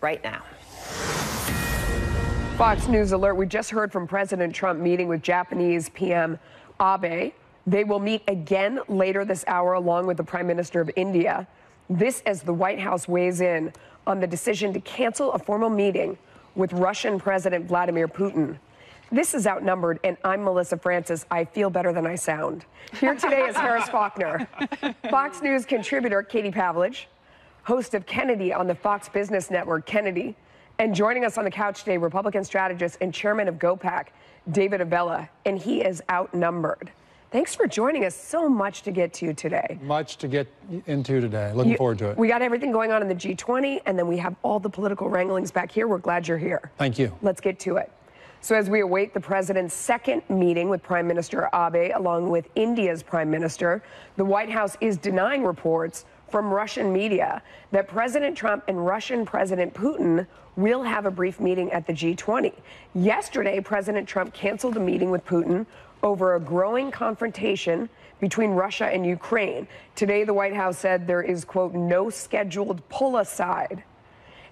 right now. Fox News alert. We just heard from President Trump meeting with Japanese PM Abe. They will meet again later this hour along with the Prime Minister of India. This as the White House weighs in on the decision to cancel a formal meeting with Russian President Vladimir Putin. This is Outnumbered, and I'm Melissa Francis. I feel better than I sound. Here today is Harris Faulkner, Fox News contributor Katie Pavlich, host of Kennedy on the Fox Business Network, Kennedy, and joining us on the couch today, Republican strategist and chairman of GOPAC, David Avella, and he is outnumbered. Thanks for joining us. So much to get to today. Much to get into today. Looking forward to it. We got everything going on in the G20, and then we have all the political wranglings back here. We're glad you're here. Thank you. Let's get to it. So as we await the president's second meeting with Prime Minister Abe, along with India's prime minister, the White House is denying reports from Russian media that President Trump and Russian President Putin will have a brief meeting at the G20. Yesterday, President Trump canceled a meeting with Putin over a growing confrontation between Russia and Ukraine. Today, the White House said there is, quote, no scheduled pull aside.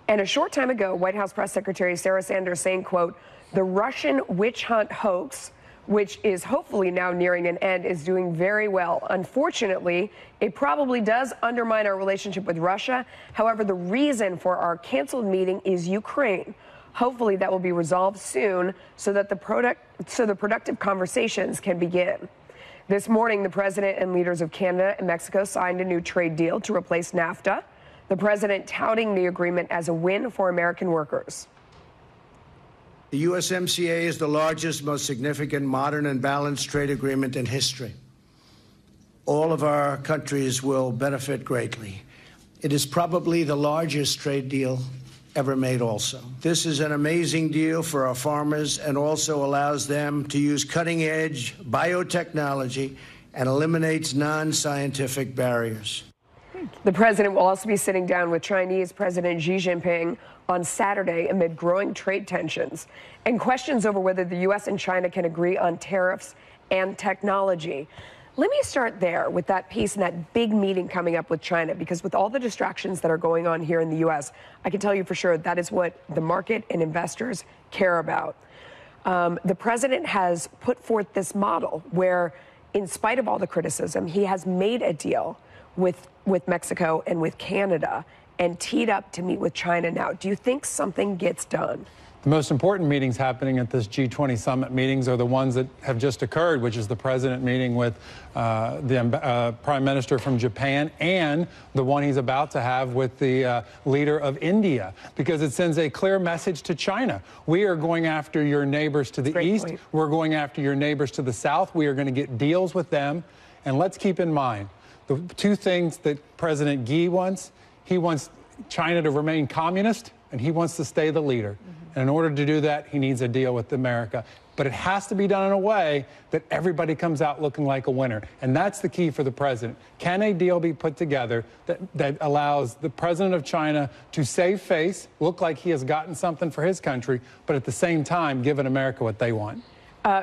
And a short time ago, White House Press Secretary Sarah Sanders saying, quote, the Russian witch hunt hoax, which is hopefully now nearing an end, is doing very well. Unfortunately, it probably does undermine our relationship with Russia. However, the reason for our canceled meeting is Ukraine. Hopefully that will be resolved soon so that the productive conversations can begin. This morning, the president and leaders of Canada and Mexico signed a new trade deal to replace NAFTA, the president touting the agreement as a win for American workers. The USMCA is the largest, most significant, modern and balanced trade agreement in history. All of our countries will benefit greatly. It is probably the largest trade deal ever made also. This is an amazing deal for our farmers and also allows them to use cutting-edge biotechnology and eliminates non-scientific barriers. The president will also be sitting down with Chinese President Xi Jinping on Saturday amid growing trade tensions and questions over whether the U.S. and China can agree on tariffs and technology. Let me start there with that piece and that big meeting coming up with China, because with all the distractions that are going on here in the U.S., I can tell you for sure that is what the market and investors care about. The president has put forth this model where, in spite of all the criticism, he has made a deal with Mexico and with Canada and teed up to meet with China now. Do you think something gets done? The most important meetings happening at this G20 summit meetings are the ones that have just occurred, which is the president meeting with the prime minister from Japan and the one he's about to have with the leader of India, because it sends a clear message to China. We are going after your neighbors to the east. We're going after your neighbors to the south. We are going to get deals with them. And let's keep in mind the two things that President Xi wants. He wants China to remain communist, and he wants to stay the leader. And in order to do that, he needs a deal with America. But it has to be done in a way that everybody comes out looking like a winner. And that's the key for the president. Can a deal be put together that allows the president of China to save face, look like he has gotten something for his country, but at the same time, giving America what they want?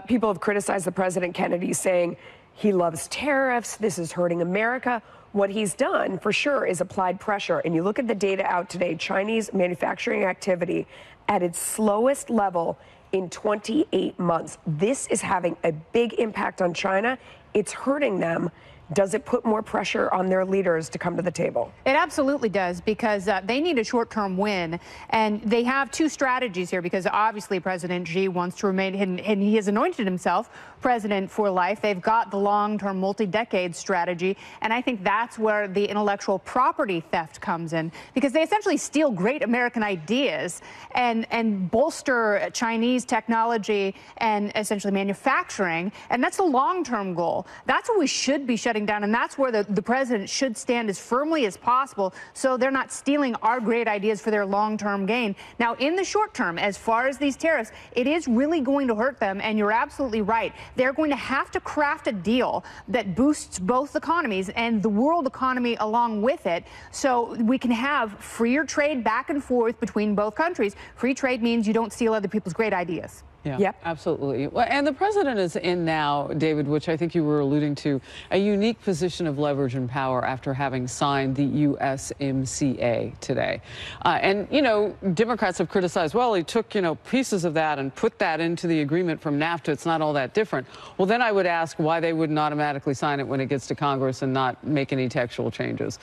People have criticized the president, Kennedy, saying he loves tariffs. This is hurting America. What he's done, for sure, is applied pressure. And you look at the data out today, Chinese manufacturing activity at its slowest level in 28 months. This is having a big impact on China. It's hurting them. Does it put more pressure on their leaders to come to the table? It absolutely does, because they need a short-term win. And they have two strategies here, because obviously President Xi wants to remain, and he has anointed himself president for life. They've got the long-term, multi-decade strategy. And I think that's where the intellectual property theft comes in, because they essentially steal great American ideas and bolster Chinese technology and essentially manufacturing. And that's the long-term goal. That's what we should be shutting down, and that's where the president should stand as firmly as possible, so they're not stealing our great ideas for their long-term gain. Now, in the short term, as far as these tariffs, it is really going to hurt them, and you're absolutely right. They're going to have to craft a deal that boosts both economies and the world economy along with it, so we can have freer trade back and forth between both countries. Free trade means you don't steal other people's great ideas. Yeah, Yep. absolutely. Well, and the president is in now, David, which I think you were alluding to, a unique position of leverage and power after having signed the USMCA today. And, you know, Democrats have criticized, well, he took, you know, pieces of that and put that into the agreement from NAFTA. It's not all that different. Well, then I would ask why they wouldn't automatically sign it when it gets to Congress and not make any textual changes.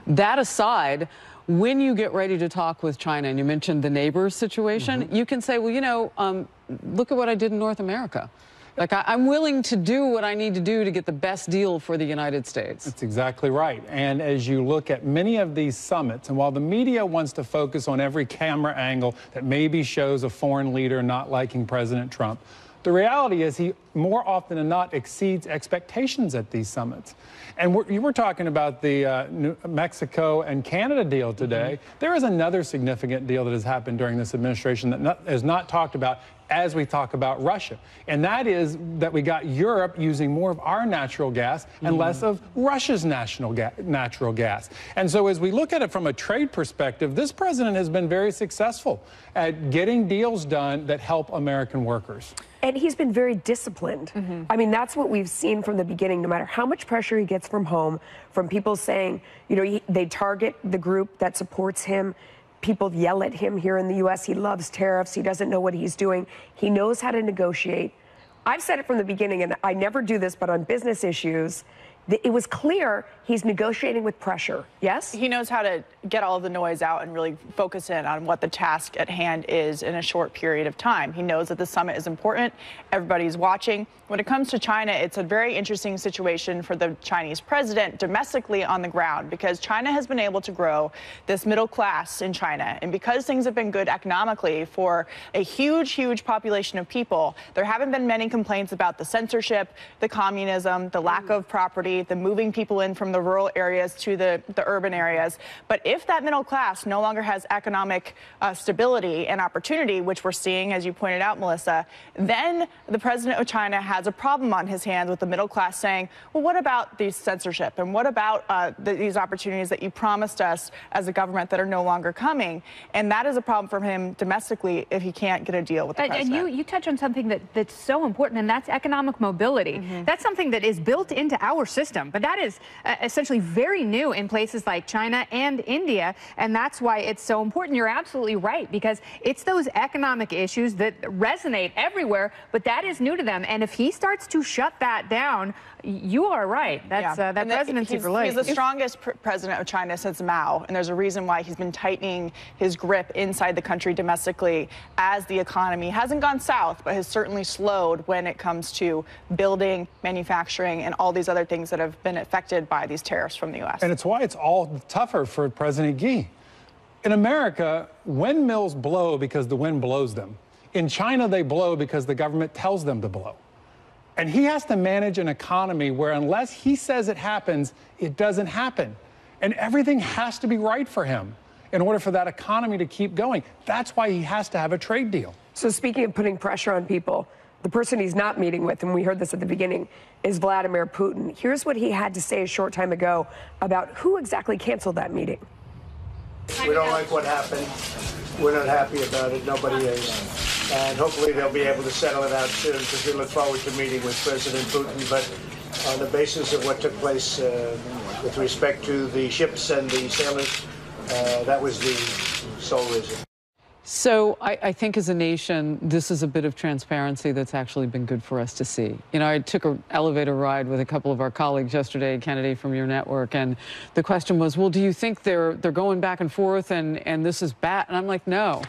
That aside, when you get ready to talk with China, and you mentioned the neighbors situation, you can say, well, you know, look at what I did in North America. Like, I'm willing to do what I need to do to get the best deal for the United States. That's exactly right. And as you look at many of these summits, and while the media wants to focus on every camera angle that maybe shows a foreign leader not liking President Trump, the reality is he more often than not exceeds expectations at these summits. And you were talking about the Mexico and Canada deal today. There is another significant deal that has happened during this administration that is not talked about as we talk about Russia. And that is that we got Europe using more of our natural gas and less of Russia's natural gas. And so as we look at it from a trade perspective, this president has been very successful at getting deals done that help American workers. And he's been very disciplined. I mean, that's what we've seen from the beginning, no matter how much pressure he gets from home, from people saying, you know, they target the group that supports him. People yell at him here in the U.S. He loves tariffs. He doesn't know what he's doing. He knows how to negotiate. I've said it from the beginning, and I never do this, but on business issues, it was clear he's negotiating with pressure. Yes? He knows how to get all of the noise out and really focus in on what the task at hand is in a short period of time. He knows that the summit is important. Everybody's watching. When it comes to China, it's a very interesting situation for the Chinese president domestically on the ground, because China has been able to grow this middle class in China. And because things have been good economically for a huge, huge population of people, there haven't been many complaints about the censorship, the communism, the lack of property, the moving people in from the rural areas to the urban areas. But if that middle class no longer has economic stability and opportunity, which we're seeing, as you pointed out, Melissa, then the president of China has a problem on his hands with the middle class saying, well, what about the censorship? And what about these opportunities that you promised us as a government that are no longer coming? And that is a problem for him domestically if he can't get a deal with the president. And you touch on something that's so important, and that's economic mobility. That's something that is built into our system, but that is essentially very new in places like China and India, and that's why it's so important. You're absolutely right, because it's those economic issues that resonate everywhere, but that is new to them. And if he starts to shut that down, you are right. That's that presidency for life. He's the strongest president of China since Mao, and there's a reason why he's been tightening his grip inside the country domestically as the economy hasn't gone south, but has certainly slowed when it comes to building, manufacturing, and all these other things that have been affected by these tariffs from the U.S. And it's why it's all tougher for President Xi. In America, windmills blow because the wind blows them. In China, they blow because the government tells them to blow. And he has to manage an economy where unless he says it happens, it doesn't happen. And everything has to be right for him in order for that economy to keep going. That's why he has to have a trade deal. So speaking of putting pressure on people, the person he's not meeting with, and we heard this at the beginning, is Vladimir Putin. Here's what he had to say a short time ago about who exactly canceled that meeting. We don't like what happened. We're not happy about it. Nobody is. And hopefully they'll be able to settle it out soon, because we look forward to meeting with President Putin. But on the basis of what took place with respect to the ships and the sailors, that was the sole reason. So I think as a nation, this is a bit of transparency that's actually been good for us to see. You know, I took an elevator ride with a couple of our colleagues yesterday, a candidate from your network, and the question was, well, do you think they're going back and forth and this is bad? And I'm like, no.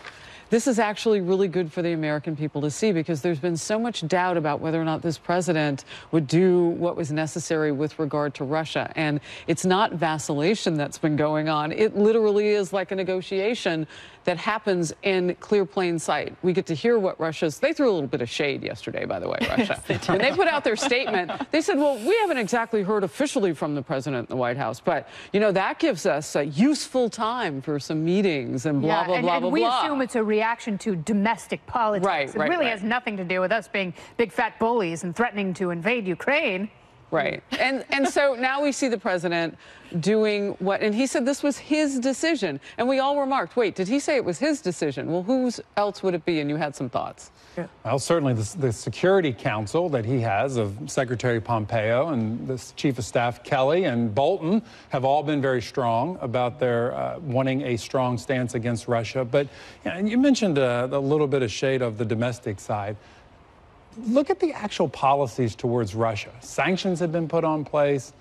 This is actually really good for the American people to see, because there's been so much doubt about whether or not this president would do what was necessary with regard to Russia. And it's not vacillation that's been going on. It literally is like a negotiation that happens in clear plain sight. We get to hear what they threw a little bit of shade yesterday, by the way, Russia. When they put out their statement, they said, well, we haven't exactly heard officially from the president in the White House, but, you know, that gives us a useful time for some meetings and blah, blah, blah, blah, we blah. assume it's a reaction to domestic politics. It really has nothing to do with us being big fat bullies and threatening to invade Ukraine. Right. And so now we see the president doing what, and he said this was his decision. And we all remarked, wait, did he say it was his decision? Well, whose else would it be? And you had some thoughts. Yeah. Well, certainly the Security Council that he has of Secretary Pompeo and the Chief of Staff Kelly and Bolton have all been very strong about their wanting a strong stance against Russia. But you mentioned a little bit of shade of the domestic side. Look at the actual policies towards Russia. Sanctions have been put on place.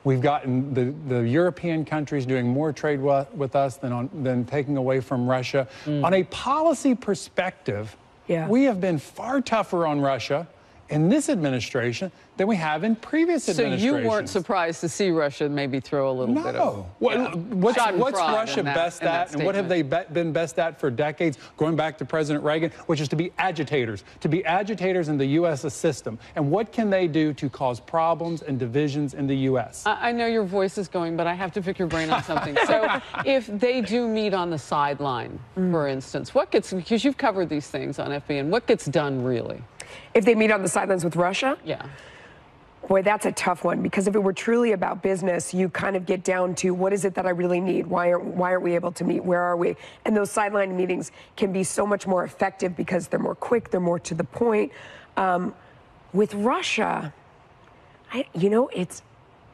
We've gotten the European countries doing more trade with us than taking away from Russia. On a policy perspective, we have been far tougher on Russia in this administration than we have in previous administrations. So you weren't surprised to see Russia maybe throw a little bit of... What's Russia best at, and what have they been best at for decades, going back to President Reagan, which is to be agitators in the U.S. system. And what can they do to cause problems and divisions in the U.S.? I know your voice is going, but I have to pick your brain on something. So if they do meet on the sideline, for instance, what gets, because you've covered these things on FBN, what gets done really? If they meet on the sidelines with Russia? Yeah. Boy, that's a tough one, because if it were truly about business, you kind of get down to what is it that I really need? Why aren't we able to meet? Where are we? And those sideline meetings can be so much more effective because they're more quick, they're more to the point. With Russia, it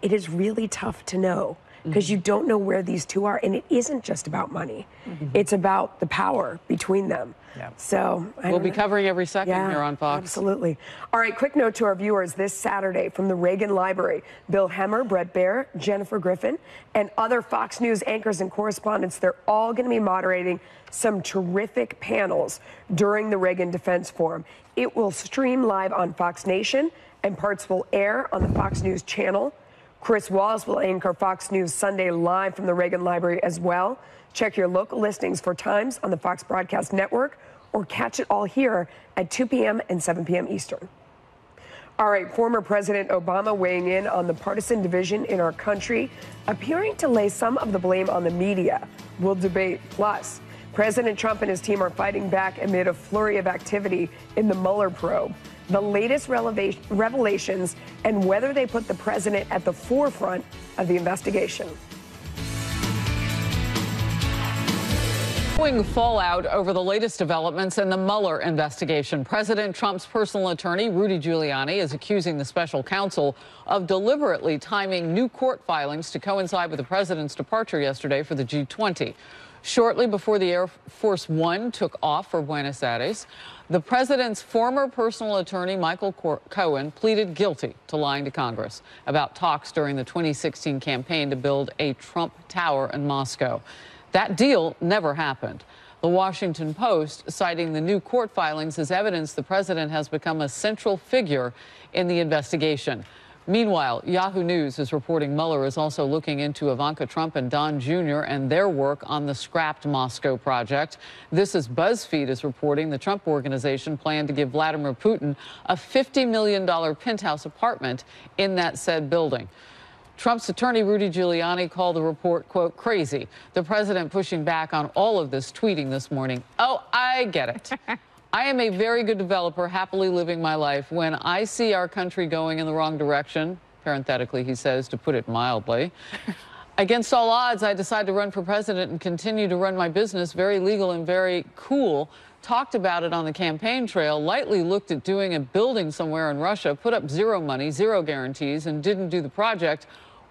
is really tough to know, because you don't know where these two are, and it isn't just about money. It's about the power between them. So we'll be covering every second here on Fox. Absolutely. All right, quick note to our viewers this Saturday from the Reagan Library. Bill Hemmer, Brett Baer, Jennifer Griffin, and other Fox News anchors and correspondents, they're all going to be moderating some terrific panels during the Reagan Defense Forum. It will stream live on Fox Nation, and parts will air on the Fox News channel. Chris Wallace will anchor Fox News Sunday live from the Reagan Library as well. Check your local listings for times on the Fox Broadcast Network, or catch it all here at 2 p.m. and 7 p.m. Eastern. All right, former President Obama weighing in on the partisan division in our country, appearing to lay some of the blame on the media. We'll debate. Plus, President Trump and his team are fighting back amid a flurry of activity in the Mueller probe. The latest revelations and whether they put the president at the forefront of the investigation. Fallout over the latest developments in the Mueller investigation. President Trump's personal attorney, Rudy Giuliani, is accusing the special counsel of deliberately timing new court filings to coincide with the president's departure yesterday for the G20. Shortly before the Air Force One took off for Buenos Aires, the president's former personal attorney, Michael Cohen, pleaded guilty to lying to Congress about talks during the 2016 campaign to build a Trump Tower in Moscow. That deal never happened. The Washington Post, citing the new court filings as evidence the president has become a central figure in the investigation. Meanwhile, Yahoo News is reporting Mueller is also looking into Ivanka Trump and Don Jr. and their work on the scrapped Moscow project. This is BuzzFeed is reporting the Trump organization planned to give Vladimir Putin a $50 million penthouse apartment in that said building. Trump's attorney, Rudy Giuliani, called the report, quote, crazy. The president pushing back on all of this, tweeting this morning, "Oh, I get it. I am a very good developer, happily living my life. When I see our country going in the wrong direction," parenthetically, he says, to put it mildly, "against all odds, I decide to run for president and continue to run my business, very legal and very cool." Talked about it on the campaign trail, lightly looked at doing a building somewhere in Russia, put up zero money, zero guarantees, and didn't do the project.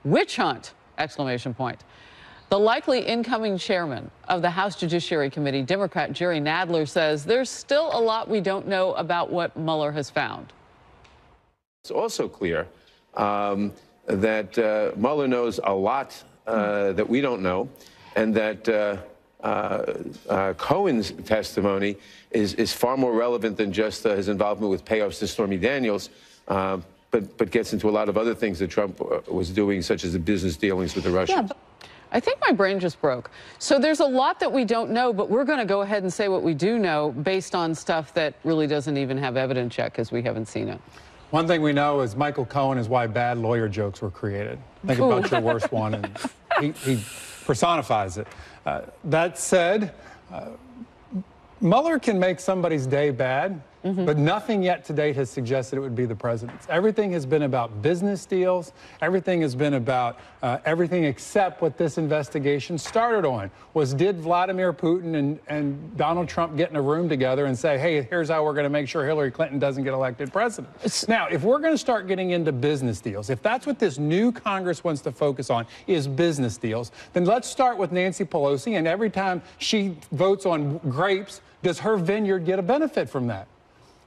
Witch hunt! Exclamation point. The likely incoming chairman of the House Judiciary Committee, Democrat Jerry Nadler, says there's still a lot we don't know about what Mueller has found. It's also clear that Mueller knows a lot that we don't know, and that Cohen's testimony is far more relevant than just his involvement with payoffs to Stormy Daniels, but gets into a lot of other things that Trump was doing, such as the business dealings with the Russians. Yeah, I think my brain just broke. So there's a lot that we don't know, but we're going to go ahead and say what we do know based on stuff that really doesn't even have evidence yet because we haven't seen it. One thing we know is Michael Cohen is why bad lawyer jokes were created. Think about your worst one, and he personifies it. That said, Mueller can make somebody's day bad But nothing yet to date has suggested it would be the president's. Everything has been about business deals. Everything has been about everything except what this investigation started on, was did Vladimir Putin and Donald Trump get in a room together and say, hey, here's how we're going to make sure Hillary Clinton doesn't get elected president. Now, if we're going to start getting into business deals, if that's what this new Congress wants to focus on is business deals, then let's start with Nancy Pelosi, and every time she votes on grapes, does her vineyard get a benefit from that?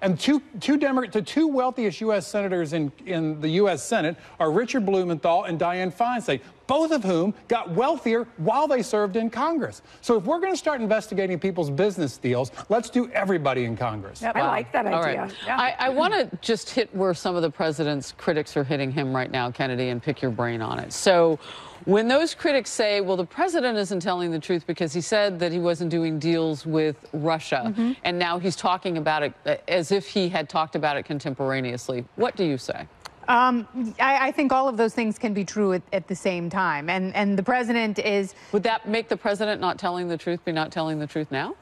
And the two wealthiest U.S. senators in the U.S. Senate are Richard Blumenthal and Dianne Feinstein, both of whom got wealthier while they served in Congress. So if we're going to start investigating people's business deals, let's do everybody in Congress. Yep. I like that idea. All right. Yeah. I want to just hit where some of the president's critics are hitting him right now, Kennedy, and pick your brain on it. So when those critics say, well, the president isn't telling the truth because he said that he wasn't doing deals with Russia, and now he's talking about it as if he had talked about it contemporaneously, what do you say? I think all of those things can be true at the same time. And the president is... Would that make the president not telling the truth be not telling the truth now?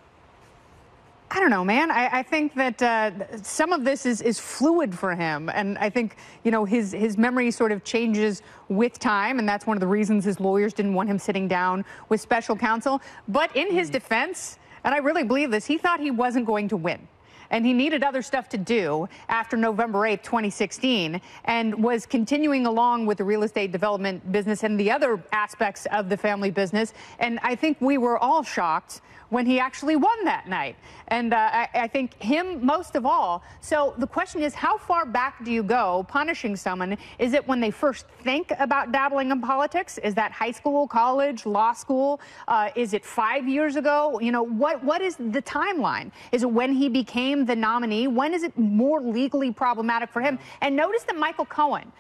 I don't know, man. I think that some of this is fluid for him. And I think, you know, his memory sort of changes with time. And that's one of the reasons his lawyers didn't want him sitting down with special counsel. But in his defense, and I really believe this, he thought he wasn't going to win. And he needed other stuff to do after November 8th, 2016, and was continuing along with the real estate development business and the other aspects of the family business. And I think we were all shocked when he actually won that night. And I think him most of all. So the question is, how far back do you go punishing someone? Is it when they first think about dabbling in politics? Is that high school, college, law school? Is it 5 years ago? You know, what is the timeline? Is it when he became the nominee? When is it more legally problematic for him? And notice that Michael Cohen,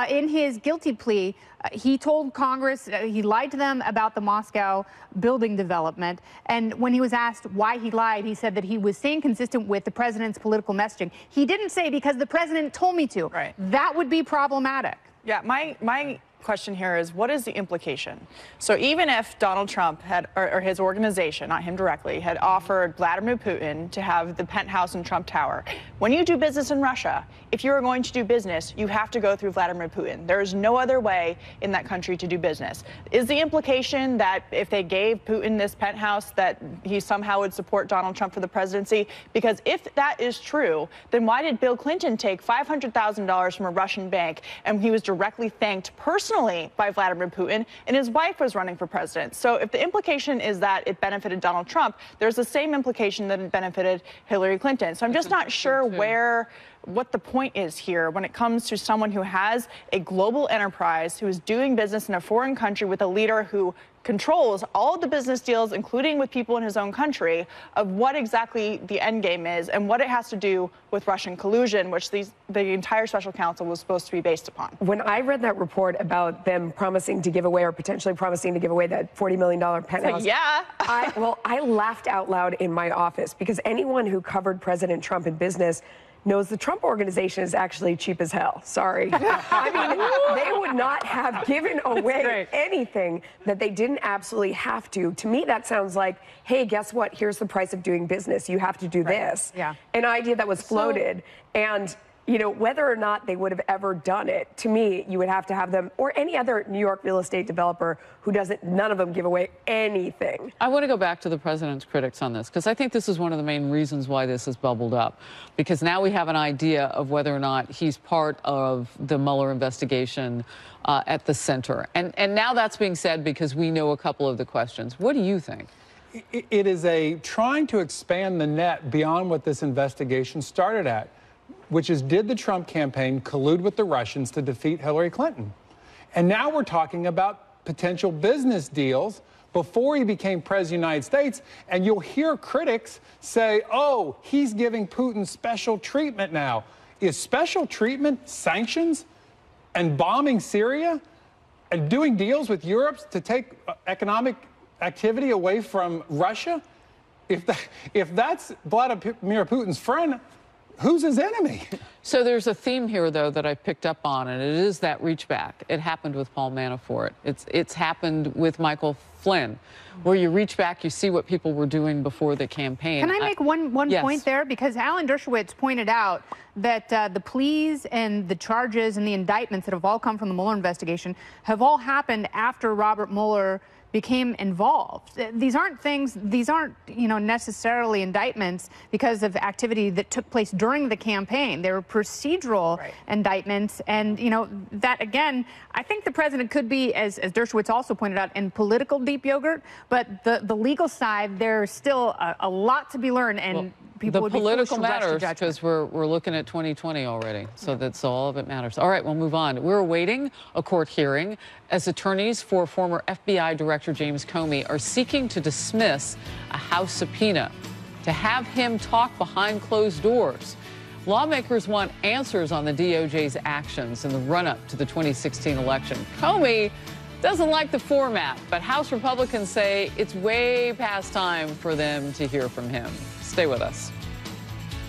in his guilty plea, he told Congress, he lied to them about the Moscow building development. And when he was asked why he lied, he said that he was staying consistent with the president's political messaging. He didn't say because the president told me to. Right. That would be problematic. Yeah, my question here is, what is the implication? So even if Donald Trump had, or his organization, not him directly, had offered Vladimir Putin to have the penthouse in Trump Tower, when you do business in Russia, if you are going to do business, you have to go through Vladimir Putin. There is no other way in that country to do business. Is the implication that if they gave Putin this penthouse, that he somehow would support Donald Trump for the presidency? Because if that is true, then why did Bill Clinton take $500,000 from a Russian bank and he was directly thanked personally by Vladimir Putin, and his wife was running for president? So if the implication is that it benefited Donald Trump, there's the same implication that it benefited Hillary Clinton. So I'm just not sure what the point is here when it comes to someone who has a global enterprise, who is doing business in a foreign country with a leader who controls all of the business deals, including with people in his own country, of what exactly the end game is and what it has to do with Russian collusion, which the entire special counsel was supposed to be based upon. When I read that report about them promising to give away, or potentially promising to give away, that $40 million penthouse, yeah. I laughed out loud in my office, because anyone who covered President Trump in business knows the Trump organization is actually cheap as hell. Sorry. I mean, they would not have given away anything that they didn't absolutely have to. To me, that sounds like, hey, guess what? Here's the price of doing business. You have to do this. Yeah. An idea that was floated. And, you know, whether or not they would have ever done it, to me, you would have to have them, or any other New York real estate developer who doesn't, none of them give away anything. I want to go back to the president's critics on this, because I think this is one of the main reasons why this has bubbled up. Because now we have an idea of whether or not he's part of the Mueller investigation at the center. And now that's being said because we know a couple of the questions. What do you think? It is trying to expand the net beyond what this investigation started at, which is, did the Trump campaign collude with the Russians to defeat Hillary Clinton? And now we're talking about potential business deals before he became president of the United States. And you'll hear critics say, oh, he's giving Putin special treatment now. Is special treatment sanctions and bombing Syria and doing deals with Europe to take economic activity away from Russia? If that's Vladimir Putin's friend, who's his enemy? So there's a theme here, though, that I picked up on, and it is that reach back. It happened with Paul Manafort. It's happened with Michael Flynn, where you reach back, you see what people were doing before the campaign. Can I make one yes. point there? Because Alan Dershowitz pointed out that the pleas and the charges and the indictments that have all come from the Mueller investigation have all happened after Robert Mueller became involved. These aren't necessarily indictments because of activity that took place during the campaign. They were procedural indictments, and that again, I think the president could be, as Dershowitz also pointed out, in political deep yogurt, but the legal side, there's still a lot to be learned, and people would be foolish to rush to judgment. The political matters because we're looking at 2020 already, so that's all of it matters. All right, we'll move on. We're awaiting a court hearing as attorneys for former FBI Director James Comey are seeking to dismiss a House subpoena to have him talk behind closed doors. Lawmakers want answers on the DOJ's actions in the run-up to the 2016 election. Comey doesn't like the format, but House Republicans say it's way past time for them to hear from him. Stay with us.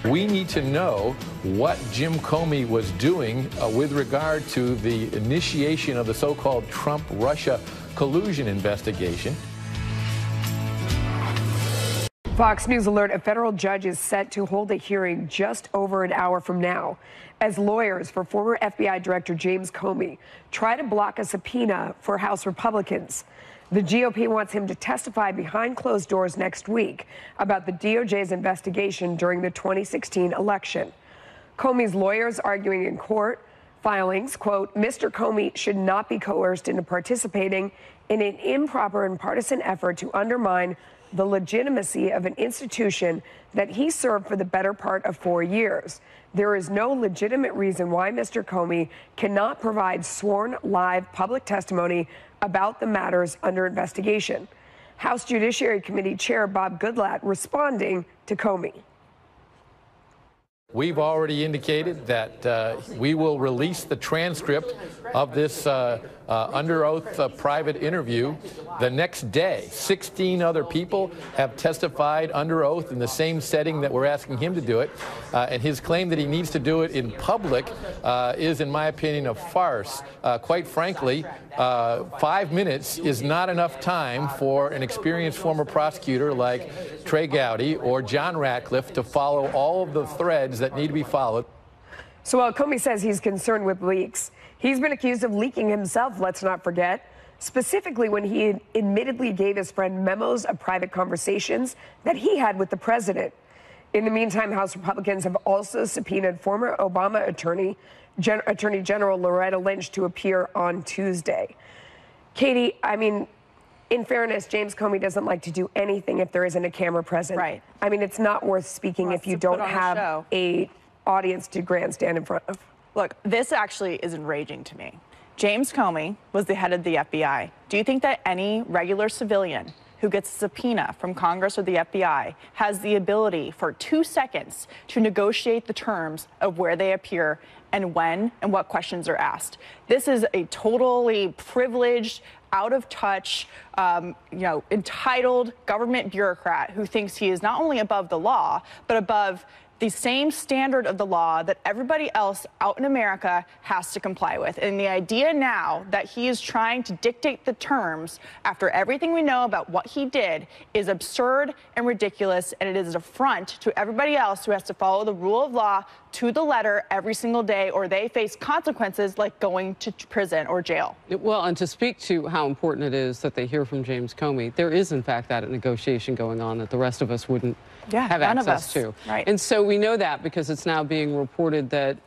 We need to know what Jim Comey was doing with regard to the initiation of the so-called Trump-Russia collusion investigation. Fox News alert: a federal judge is set to hold a hearing just over an hour from now as lawyers for former FBI Director James Comey try to block a subpoena for House Republicans. The GOP wants him to testify behind closed doors next week about the DOJ's investigation during the 2016 election. Comey's lawyers arguing in court filings, quote, Mr. Comey should not be coerced into participating in an improper and partisan effort to undermine the legitimacy of an institution that he served for the better part of 4 years. There is no legitimate reason why Mr. Comey cannot provide sworn live public testimony about the matters under investigation. House Judiciary Committee Chair Bob Goodlatte responding to Comey. We've already indicated that we will release the transcript of this under oath private interview the next day. 16 other people have testified under oath in the same setting that we're asking him to do it. And his claim that he needs to do it in public is, in my opinion, a farce. Quite frankly, 5 minutes is not enough time for an experienced former prosecutor like Trey Gowdy or John Ratcliffe to follow all of the threads that need to be followed. So while Comey says he's concerned with leaks, he's been accused of leaking himself, let's not forget, specifically when he admittedly gave his friend memos of private conversations that he had with the president. In the meantime, House Republicans have also subpoenaed former Obama Attorney General Loretta Lynch to appear on Tuesday. Katie, I mean, in fairness, James Comey doesn't like to do anything if there isn't a camera present. Right. I mean, it's not worth speaking if you don't have an audience to grandstand in front of. Look, this actually is enraging to me. James Comey was the head of the FBI. Do you think that any regular civilian who gets a subpoena from Congress or the FBI has the ability for 2 seconds to negotiate the terms of where they appear and when and what questions are asked? This is a totally privileged, out of touch, entitled government bureaucrat who thinks he is not only above the law, but above the same standard of the law that everybody else out in America has to comply with. And the idea now that he is trying to dictate the terms after everything we know about what he did is absurd and ridiculous, and it is an affront to everybody else who has to follow the rule of law to the letter every single day, or they face consequences like going to prison or jail. Well, and to speak to how important it is that they hear from James Comey, there is, in fact, that negotiation going on that the rest of us wouldn't have access to. Right. And so we know that because it's now being reported that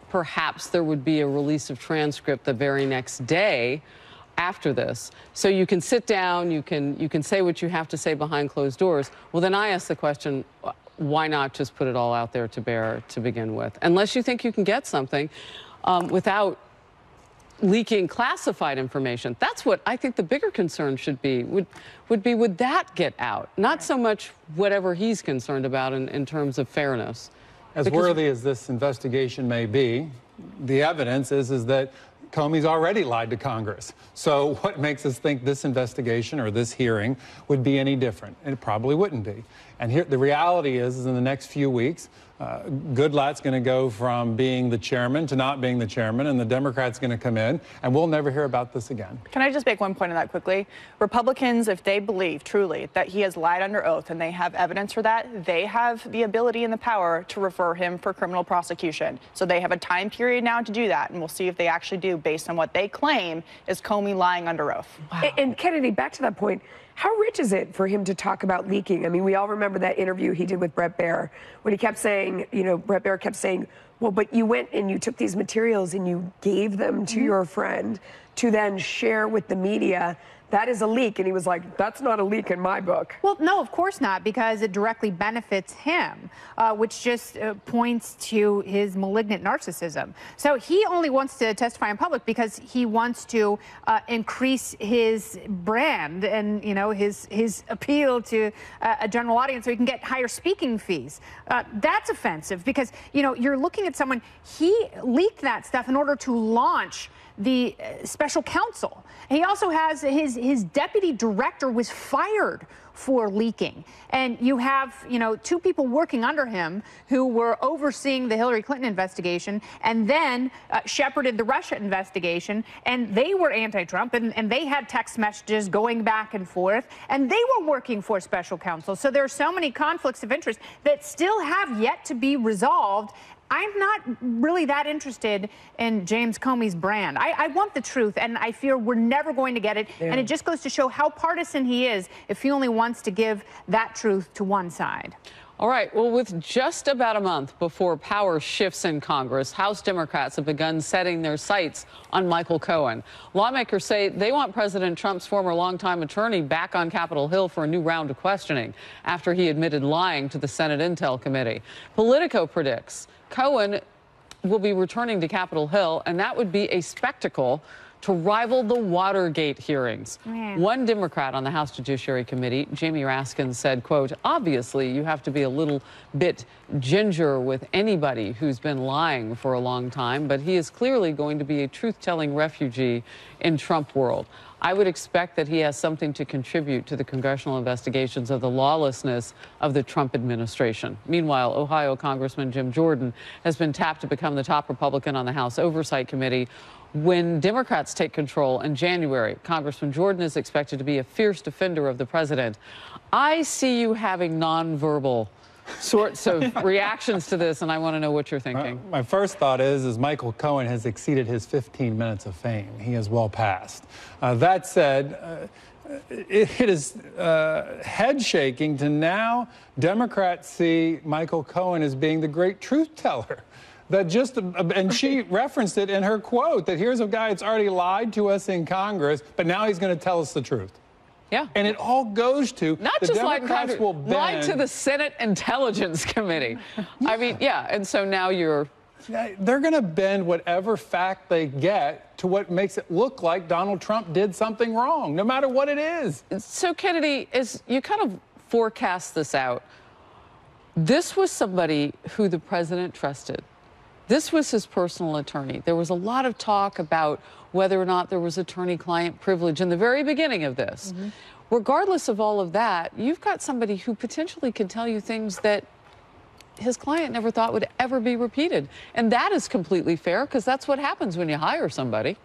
perhaps there would be a release of transcript the very next day after this. So you can sit down, you can say what you have to say behind closed doors. Well, then I ask the question, why not just put it all out there to bear to begin with? Unless you think you can get something without leaking classified information. That's what I think the bigger concern should be, would that get out? Not so much whatever he's concerned about in terms of fairness. As worthy as this investigation may be, the evidence is that Comey's already lied to Congress. So what makes us think this investigation or this hearing would be any different? It probably wouldn't be. And here, the reality is in the next few weeks, Goodlatte's going to go from being the chairman to not being the chairman, and the Democrats going to come in, and we'll never hear about this again. Can I just make one point on that quickly? Republicans, if they believe truly that he has lied under oath and they have evidence for that, they have the ability and the power to refer him for criminal prosecution. So they have a time period now to do that, and we'll see if they actually do based on what they claim is Comey lying under oath. Wow. And Kennedy, back to that point, how rich is it for him to talk about leaking? I mean, we all remember that interview he did with Bret Baier when he kept saying, you know, Bret Baier kept saying, well, but you went and you took these materials and you gave them to your friend to then share with the media. That is a leak. And he was like, that's not a leak in my book. Well, no, of course not, because it directly benefits him, which just points to his malignant narcissism. So he only wants to testify in public because he wants to increase his brand and, you know, his appeal to a general audience so he can get higher speaking fees. That's offensive because, you know, you're looking at someone, he leaked that stuff in order to launch the special counsel. He also has his deputy director was fired for leaking. And you have, you know, two people working under him who were overseeing the Hillary Clinton investigation and then shepherded the Russia investigation. And they were anti-Trump and they had text messages going back and forth and they were working for special counsel. So there are so many conflicts of interest that still have yet to be resolved. I'm not really that interested in James Comey's brand. I want the truth, and I fear we're never going to get it. Yeah. And it just goes to show how partisan he is if he only wants to give that truth to one side. All right. Well, with just about a month before power shifts in Congress, House Democrats have begun setting their sights on Michael Cohen. Lawmakers say they want President Trump's former longtime attorney back on Capitol Hill for a new round of questioning after he admitted lying to the Senate Intel Committee. Politico predicts Cohen will be returning to Capitol Hill, and that would be a spectacle to rival the Watergate hearings. Yeah. One Democrat on the House Judiciary Committee, Jamie Raskin, said, quote, obviously you have to be a little bit ginger with anybody who's been lying for a long time, but he is clearly going to be a truth-telling refugee in Trump world. I would expect that he has something to contribute to the congressional investigations of the lawlessness of the Trump administration. Meanwhile, Ohio Congressman Jim Jordan has been tapped to become the top Republican on the House Oversight Committee. When Democrats take control in January, Congressman Jordan is expected to be a fierce defender of the president. I see you having nonverbal sorts of reactions to this, and I want to know what you're thinking. My first thought is Michael Cohen has exceeded his 15 minutes of fame. He is well past. That said, it is head-shaking to now Democrats see Michael Cohen as being the great truth teller. And she referenced it in her quote, that here's a guy that's already lied to us in Congress, but now he's going to tell us the truth. Yeah. And it all goes to not the just Democrats will bend. lied to the Senate Intelligence Committee. I mean, yeah, and so now you're... They're going to bend whatever fact they get to what makes it look like Donald Trump did something wrong, no matter what it is. So, Kennedy, as you kind of forecast this out, this was somebody who the president trusted. This was his personal attorney. There was a lot of talk about whether or not there was attorney-client privilege in the very beginning of this. Mm-hmm. Regardless of all of that, you've got somebody who potentially could tell you things that his client never thought would ever be repeated. And that is completely fair, because that's what happens when you hire somebody.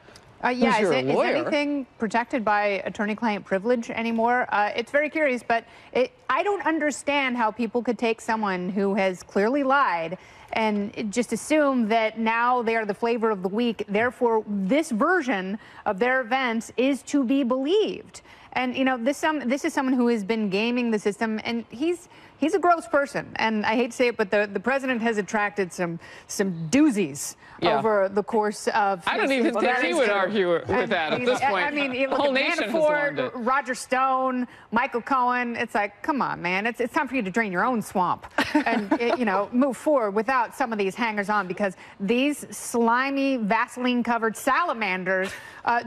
Yeah, is anything protected by attorney-client privilege anymore? It's very curious, but I don't understand how people could take someone who has clearly lied and just assume that now they are the flavor of the week. Therefore, this version of their events is to be believed. And, you know, this is someone who has been gaming the system, and he's a gross person. And I hate to say it, but the president has attracted some doozies over the course of... I don't even think he would argue with that at this point. I mean, you the look whole at nation Manafort, Roger Stone, Michael Cohen. It's like, come on, man. It's time for you to drain your own swamp and, you know, move forward without some of these hangers-on, because these slimy, Vaseline-covered salamanders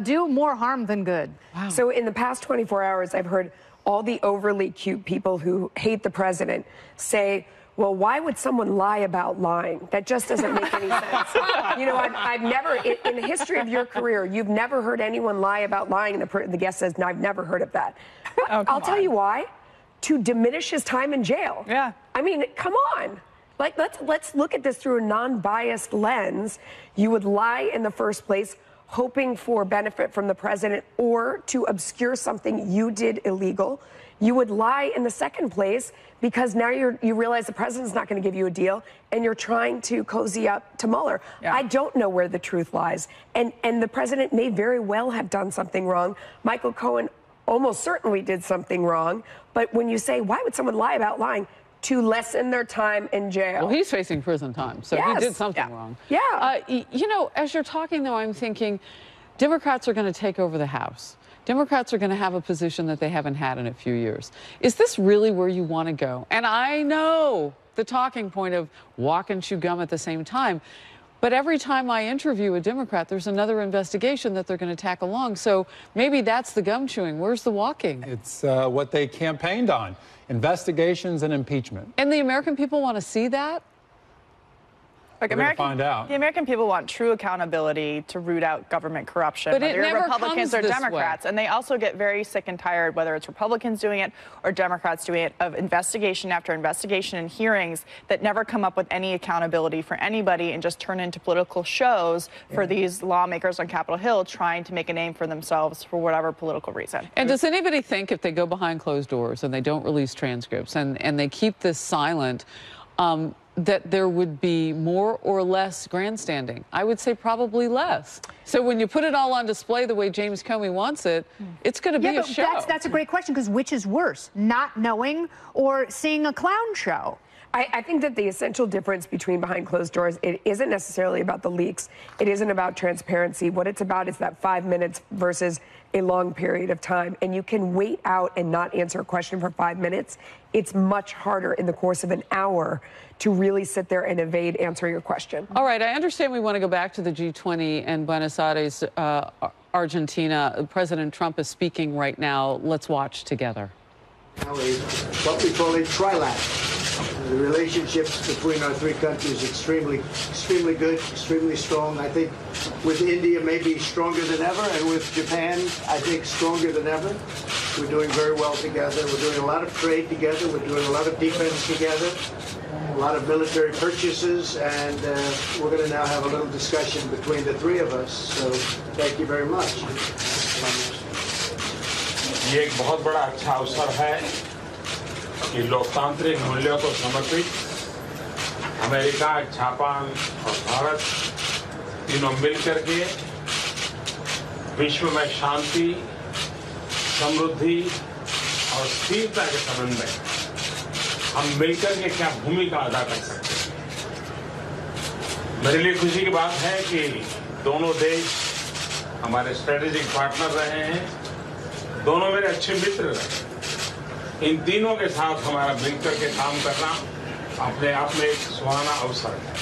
do more harm than good. Wow. So in the past 24 hours, I've heard all the overly cute people who hate the president say, well, why would someone lie about lying? That just doesn't make any sense. You know, I've never, in the history of your career, you've never heard anyone lie about lying. And the guest says, no, I've never heard of that. I'll tell you why. to diminish his time in jail. Yeah. I mean, come on. Like, let's look at this through a non-biased lens. You would lie in the first place, hoping for benefit from the president or to obscure something you did illegal. You would lie in the second place because now you realize the president's not going to give you a deal and you're trying to cozy up to Mueller. Yeah. I don't know where the truth lies. And the president may very well have done something wrong. Michael Cohen almost certainly did something wrong. But when you say, why would someone lie about lying? To lessen their time in jail. Well, he's facing prison time, so Yes. he did something wrong. Yeah. You know, as you're talking, though, I'm thinking Democrats are going to take over the House. Democrats are going to have a position that they haven't had in a few years. Is this really where you want to go? And I know the talking point of walk and chew gum at the same time. But every time I interview a Democrat, there's another investigation that they're going to tack along. So maybe that's the gum chewing. Where's the walking? It's what they campaigned on, investigations and impeachment. And the American people want to see that? Like We're gonna find out. The American people want true accountability to root out government corruption, But it whether you're never Republicans comes or this Democrats. way. And they also get very sick and tired, whether it's Republicans doing it or Democrats doing it, of investigation after investigation and hearings that never come up with any accountability for anybody and just turn into political shows for these lawmakers on Capitol Hill trying to make a name for themselves for whatever political reason. And does anybody think if they go behind closed doors and they don't release transcripts and they keep this silent, that there would be more or less grandstanding? I would say probably less. So when you put it all on display the way James Comey wants it, it's going to be a show. That's a great question, because which is worse, not knowing or seeing a clown show? I think that the essential difference between behind closed doors, it isn't necessarily about the leaks. It isn't about transparency. What it's about is that 5 minutes versus a long period of time. And you can wait out and not answer a question for 5 minutes. It's much harder in the course of an hour to really sit there and evade answering a question. All right, I understand we want to go back to the G20 and Buenos Aires, Argentina. President Trump is speaking right now. Let's watch together. Now what we call a trilateral. The relationships between our three countries extremely good, extremely strong. I think with India maybe stronger than ever, and with Japan, I think stronger than ever. We're doing very well together. We're doing a lot of trade together. We're doing a lot of defense together, a lot of military purchases, and we're going to now have a little discussion between the three of us. So thank you very much. ये एक बहुत बड़ा अच्छा अवसर है कि लोकतांत्रिक मूल्यों को समर्पित अमेरिका, जापान और भारत तीनों मिलकर के विश्व में शांति, समृद्धि और स्थिरता के संबंध में हम मिलकर के क्या भूमिका अदा कर सकते हैं। मेरे लिए खुशी की बात है कि दोनों देश हमारे स्ट्रेटेजिक पार्टनर रहे हैं, दोनों मेरे अच्छे मित्र रहे। इन तीनों के साथ हमारा मिलकर के काम करना अपने आप में एक सुहाना अवसर है।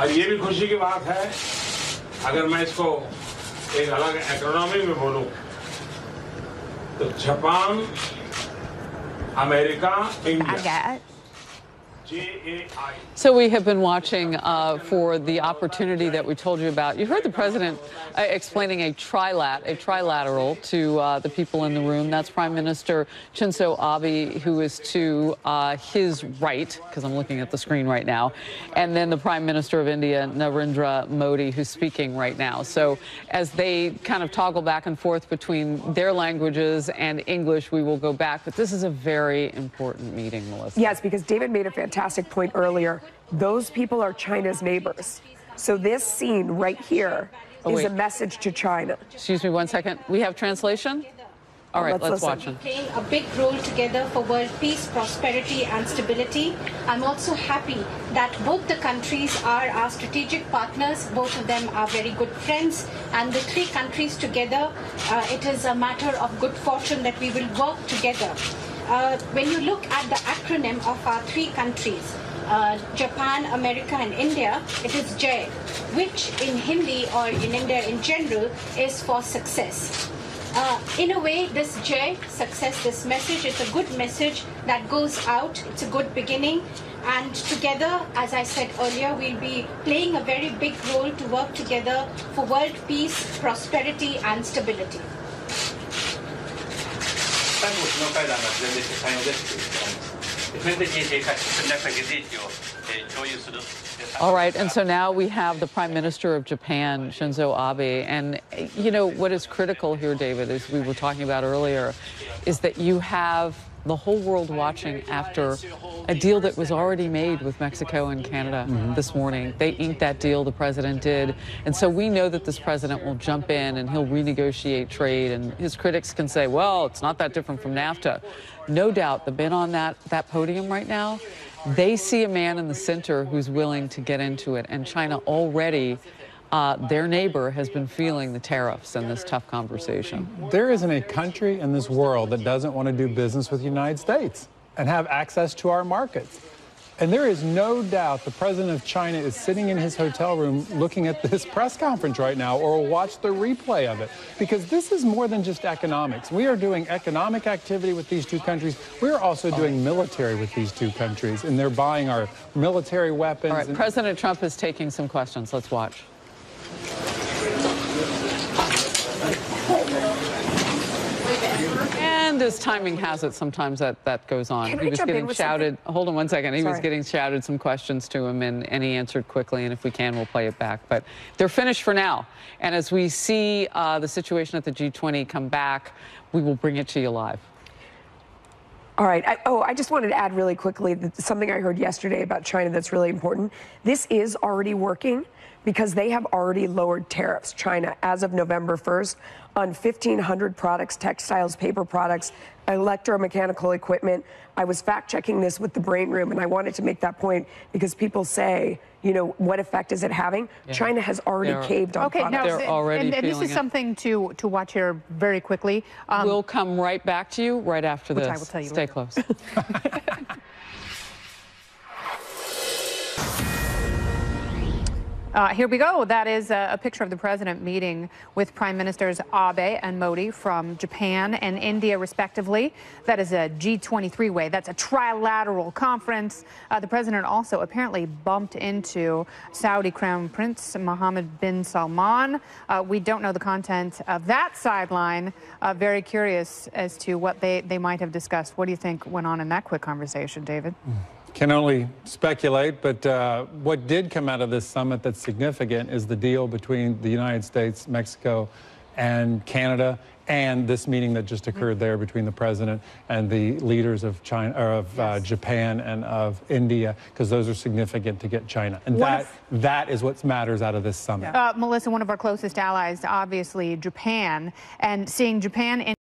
और ये भी खुशी की बात है, अगर मैं इसको एक अलग एक्रोनॉमी में बोलूं, तो Japan, America, India. So we have been watching for the opportunity that we told you about. You heard the president explaining a trilateral to the people in the room. That's Prime Minister Shinzo Abe, who is to his right, because I'm looking at the screen right now, and then the Prime Minister of India, Narendra Modi, who's speaking right now. So as they kind of toggle back and forth between their languages and English, we will go back. But this is a very important meeting, Melissa. Yes, because David made a fantastic point earlier. Those people are China's neighbors. So this scene right here is a message to China. Excuse me 1 second. We have translation? All right, let's watch it. Playing a big role together for world peace, prosperity and stability. I'm also happy that both the countries are our strategic partners. Both of them are very good friends. And the three countries together, it is a matter of good fortune that we will work together. When you look at the acronym of our three countries, Japan, America and India, it is J, which in Hindi or in India in general is for success. In a way, this J, success, this message, is a good message that goes out. It's a good beginning. And together, as I said earlier, we'll be playing a very big role to work together for world peace, prosperity and stability. 最後首脳会談が前例して対応ですということなんです。普遍的に戦略的利益を共有する。All right, and so now we have the Prime Minister of Japan, Shinzo Abe. And, you know, what is critical here, David, as we were talking about earlier, is that you have the whole world watching after a deal that was already made with Mexico and Canada this morning. They inked that deal, the president did. And so we know that this president will jump in and he'll renegotiate trade. And his critics can say, well, it's not that different from NAFTA. No doubt, the men on that podium right now, they see a man in the center who's willing to get into it. And China already, their neighbor, has been feeling the tariffs in this tough conversation. There isn't a country in this world that doesn't want to do business with the United States and have access to our markets. And there is no doubt the president of China is sitting in his hotel room looking at this press conference right now, or will watch the replay of it, because this is more than just economics. We are doing economic activity with these two countries. We're also doing military with these two countries, and they're buying our military weapons. All right, President Trump is taking some questions. Let's watch. And as timing has it, sometimes that goes on. He was getting shouted. Hold on one second. He was getting shouted some questions to him, and he answered quickly. And if we can, we'll play it back. But they're finished for now. And as we see the situation at the G20 come back, we will bring it to you live. All right. I just wanted to add really quickly that something I heard yesterday about China that's really important. This is already working because they have already lowered tariffs, China, as of November 1st, on 1,500 products, textiles, paper products, electromechanical equipment. I was fact-checking this with the Brain Room, and I wanted to make that point because people say, you know, what effect is it having? Yeah. China has already caved on products. Now, they're already and this is something to watch here very quickly. We'll come right back to you right after this. I will tell you Stay later. close. Here we go. That is a picture of the president meeting with Prime Ministers Abe and Modi from Japan and India, respectively. That is a G23 way. That's a trilateral conference. The president also apparently bumped into Saudi Crown Prince Mohammed bin Salman. We don't know the content of that sideline. Very curious as to what they might have discussed. What do you think went on in that quick conversation, David? Can only speculate, but what did come out of this summit that's significant is the deal between the United States, Mexico, and Canada, and this meeting that just occurred there between the president and the leaders of China, or of Japan and of India, because those are significant to get China. And that is what matters out of this summit. Melissa, one of our closest allies, obviously Japan, and seeing Japan,